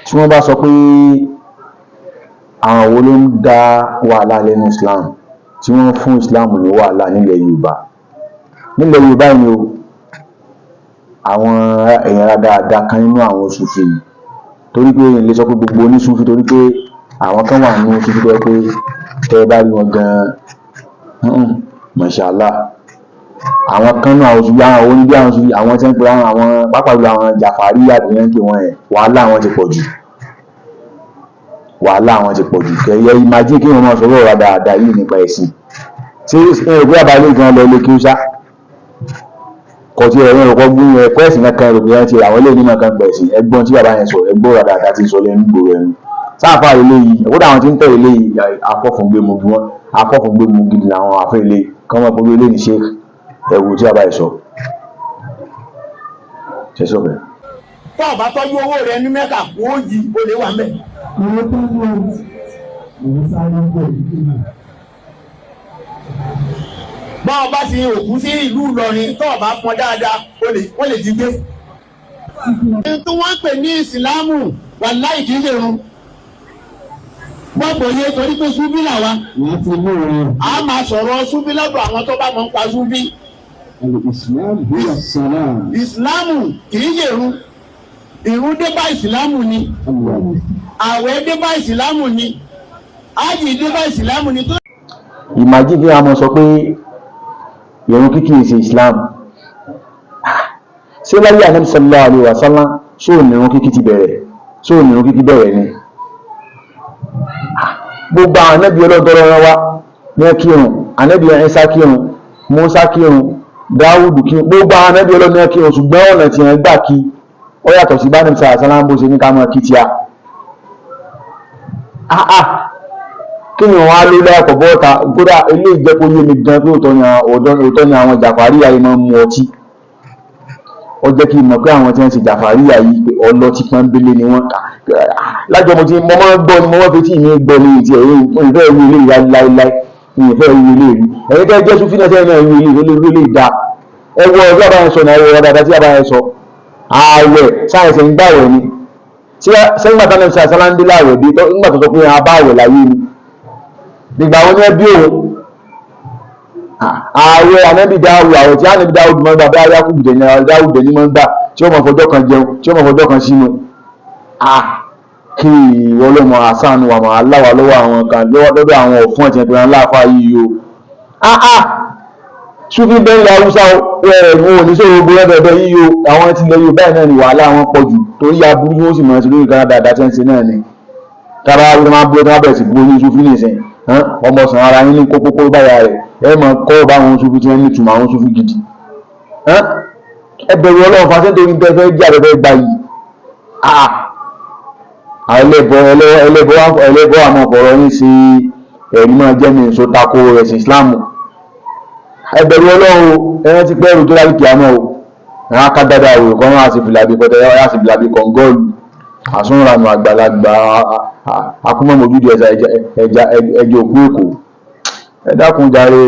tí wọ́n bá sọ pé àwọn wo ló ń dá wàhálà lẹ́nu Islam tí wọ́n fún Islam ní wàhálà nílẹ̀ Yorùbá ni o àwọn èèyàn rádaràda kan nínú àwọn Sufi torí pé lè sọ pé gbogbo oníṣúfì torí pé àwọn kan wà nínú Sufi tó yẹ pé tẹ́ bá rí wọn gan mashallah àwọn kan náà àwọn Sufi àwọn oníbí àwọn Sufi àwọn tí ń pè àwọn pápá jùlọ àwọn Jàfàrí àdìyànkè wọn ẹ̀ wàhálà wọn ti pọ̀ jù kẹyẹ imagine kí wọ́n máa sọ̀rọ̀ rádaràda yìí nípa ẹ̀sìn tí ẹgbẹ́ àbálẹ̀ gan lọ lé kí ó sá kọtí ẹ̀rọ ọkọ̀ gbún ẹ̀kọ́ ẹ̀sìn kankan rẹ̀ bóyá ti àwọn ilé onímọ̀ kan gbẹ̀sìn ẹgbọ́n tí bàbá yẹn sọ ẹgbọ́ rádaràda ti sọ lẹ́nu gbòòrò ẹnu sáàfà ilé yìí ẹ̀kọ́ àwọn tí ń tẹ̀ ilé yìí afọ́fúngbému gidi làwọn afẹ́ ilé kọ́mọ pẹ̀lú ilé ní sheik ẹ̀wù tí bàbá yẹn sọ ṣe sọ bẹ́ẹ̀. tó o bá tọ́jú owó rẹ ní mẹ́ta kó o yí o lè wà mẹ́. bá ọ bá ti òkú sí ìlú Ìlọrin tó o bá pọn dáadáa wọ́n lè jí gbé. tí wọ́n ń pè ní ìsìlámù wàláhì kì í ṣe irun. wọ́n kò yé torí pé súbí làwa. a máa sọ̀rọ̀ súbí lọ́dọ̀ àwọn tó bá mọ̀ ń pa súbí. ìsìlámù kì í ṣe irun. Ìrun dé bá ìsìlámù ni. Àwẹ̀ dé bá ìsìlámù ni. Ájì dé bá ìsìlámù ni. Ìmájí bí a mọ̀ sọ pé ìrun kíkí ìṣe Islam. Ṣé láyé Ànábì sallallahu alaihi wasallam sóò ní ìrun kíkí ti bẹ̀rẹ̀? Sóò ní ìrun kíkí bẹ̀rẹ̀ ni? Gbogbo àwọn ànábì ọlọ́dọ́rọ́ wọn wá ní kírun, ànábì Ìsá kírun, Mùsá kírun, Dáúdù kírun, gbogbo àwọn ànábì ọlọ́dọ́rọ́ kírun ṣùgbọ́n ọ̀nà tí wọ́n gbà kí ó yàtọ̀ sí bá ní sàásánà bó ṣe ní ká mọ̀ kí tí a kí ni wọ́n á ló lẹ́ẹ̀kọ̀ bọ́ọ̀ta kódà ilé ìjẹ́kó yé mi gan pé òótọ́ ni àwọn Jàfàríyà yìí máa ń mu ọtí ó jẹ́ kí n mọ̀ pé àwọn tí wọ́n ti Jàfàríyà yìí pé ọlọ́tí pọ́nbélé ni wọ́n lájọ mo máa ń gbọ́ ni mo máa fi tí ìní gbọ́ ní ìtì ẹ̀yẹ ìfẹ́ ìwé ilé ìyá láíláí ìfẹ́ ìwé ilé ìlú ẹ̀yẹ tẹ́ jẹ́ Sufi náà sẹ́yìn náà ìwé ilé ìdá ẹwọ́ ọjọ́ àbáyẹn sọ náà ẹwọ́ dáadáa tí àbáyẹn sọ ààwẹ̀ sáyẹ̀sẹ̀ ń gbàwẹ̀ ni sẹ́yìn bàtà náà sàṣálá ń dé láàwẹ̀ bí nígbà tó sọ pé a bá àwẹ̀ láyé ni nígbà wọn ní ẹbí òun ààwẹ̀ ànábì Dáúdù àwẹ̀ tí ànábì Dáúdù máa ń gbà bí ayákùbù dẹ̀ ní Dáúdù ní máa ń gbà tí ó mọ̀ fọjọ́ kan jẹun tí ó mọ̀ fọjọ́ kan sínú kí ọlọ́mọ àṣánú wà máa láwà lọ́wọ́ àwọn kan lọ́dọ̀ àwọn ọ̀fún ẹ̀tì ẹ̀pẹ̀rẹ̀ aláàfáà yìí o Sufi bẹ́ẹ̀lẹ̀ Haúsá ẹ̀rùn oníṣòro ogun lọ́dọ̀ọ̀dọ̀ yíyó àwọn tí lẹ́yìn báyìí náà ni wàhálà wọn pọ̀ jù torí aburú yóò sì mọ̀ sí lórí kan dáadáa tí ń ṣe náà ni tábà wọ́n máa búrọ́ tí wọ́n bẹ̀rẹ̀ sí búrọ́ ní Sufi nìsín ọmọ sàn ara yín ní kókókó báyà rẹ̀ ẹ mọ̀ kọ́ bá àwọn Sufi tí wọ́n ní ìtumọ̀ àwọn Sufi gidi ẹ bẹ̀rù Ọlọ́run fásitì torí tẹ́ fẹ́ jẹ́ àbẹ̀fẹ́ gbà yìí ẹlẹ́bọ̀ àmọ́ ọ̀rọ̀ yìí sí ẹ̀rí máa jẹ́ ní èso tako ẹ̀sìn Islam ẹbẹ̀rù Ọlọ́run ẹran ti pẹ́rù tó láì kìámọ́ o ẹran akádádá òwe kan máa sì fìlàbí pẹ̀tẹ̀ yá sì fìlàbí kọ̀ǹgọ́ọ̀lù àsúnranù àgbàlagbà akúmọ̀mọ̀júdì ẹja òkú èkó ẹ dákun jàre